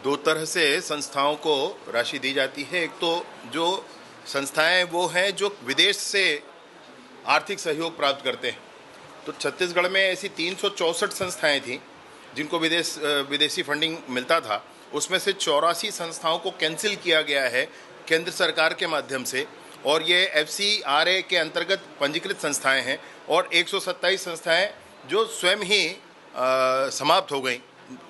दो तरह से संस्थाओं को राशि दी जाती है। एक तो जो संस्थाएं वो हैं जो विदेश से आर्थिक सहयोग प्राप्त करते हैं। तो छत्तीसगढ़ में ऐसी 364 संस्थाएं थीं जिनको विदेशी फंडिंग मिलता था। उसमें से 84 संस्थाओं को कैंसिल किया गया है केंद्र सरकार के माध्यम से, और ये FCRA के अंतर्गत पंजीकृत संस्थाएं हैं, और 127 संस्थाएं जो स्वयं ही समाप्त हो गई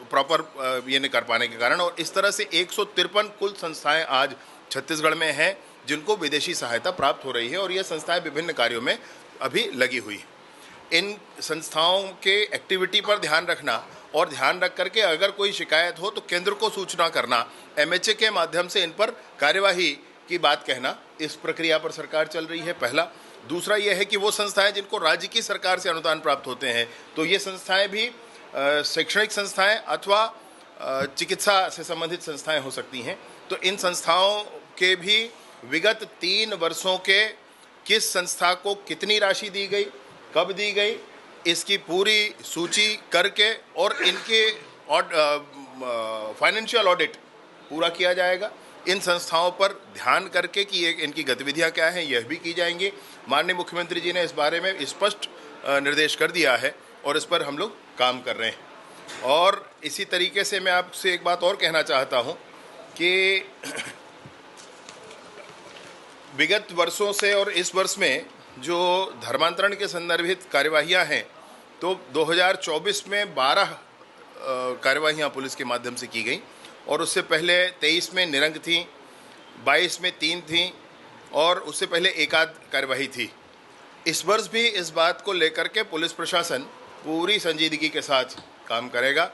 प्रॉपर ये नहीं कर पाने के कारण। और इस तरह से 153 कुल संस्थाएं आज छत्तीसगढ़ में हैं जिनको विदेशी सहायता प्राप्त हो रही है, और ये संस्थाएं विभिन्न कार्यों में अभी लगी हुई हैं। इन संस्थाओं के एक्टिविटी पर ध्यान रखना और ध्यान रख करके अगर कोई शिकायत हो तो केंद्र को सूचना करना, MHA के माध्यम से इन पर कार्यवाही की बात कहना, इस प्रक्रिया पर सरकार चल रही है, पहला। दूसरा यह है कि वो संस्थाएं जिनको राज्य की सरकार से अनुदान प्राप्त होते हैं, तो ये संस्थाएं भी शैक्षणिक संस्थाएं अथवा चिकित्सा से संबंधित संस्थाएं हो सकती हैं। तो इन संस्थाओं के भी विगत 3 वर्षों के किस संस्था को कितनी राशि दी गई, कब दी गई, इसकी पूरी सूची करके और इनके फाइनेंशियल ऑडिट पूरा किया जाएगा। इन संस्थाओं पर ध्यान करके कि इनकी गतिविधियां क्या हैं यह भी की जाएंगी। माननीय मुख्यमंत्री जी ने इस बारे में स्पष्ट निर्देश कर दिया है और इस पर हम लोग काम कर रहे हैं। और इसी तरीके से मैं आपसे एक बात और कहना चाहता हूं कि विगत वर्षों से और इस वर्ष में जो धर्मांतरण के संदर्भित कार्यवाहियां हैं, तो 2024 में 12 कार्यवाहियां पुलिस के माध्यम से की गई, और उससे पहले 23 में निरंक थी, 22 में 3 थी, और उससे पहले एक आध कार्यवाही थी। इस वर्ष भी इस बात को लेकर के पुलिस प्रशासन पूरी संजीदगी के साथ काम करेगा,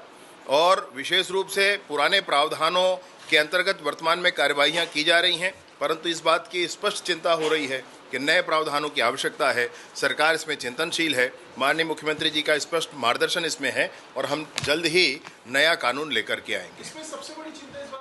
और विशेष रूप से पुराने प्रावधानों के अंतर्गत वर्तमान में कार्यवाहियां की जा रही हैं, परंतु इस बात की स्पष्ट चिंता हो रही है कि नए प्रावधानों की आवश्यकता है। सरकार इसमें चिंतनशील है, माननीय मुख्यमंत्री जी का स्पष्ट मार्गदर्शन इसमें है, और हम जल्द ही नया कानून लेकर के आएंगे।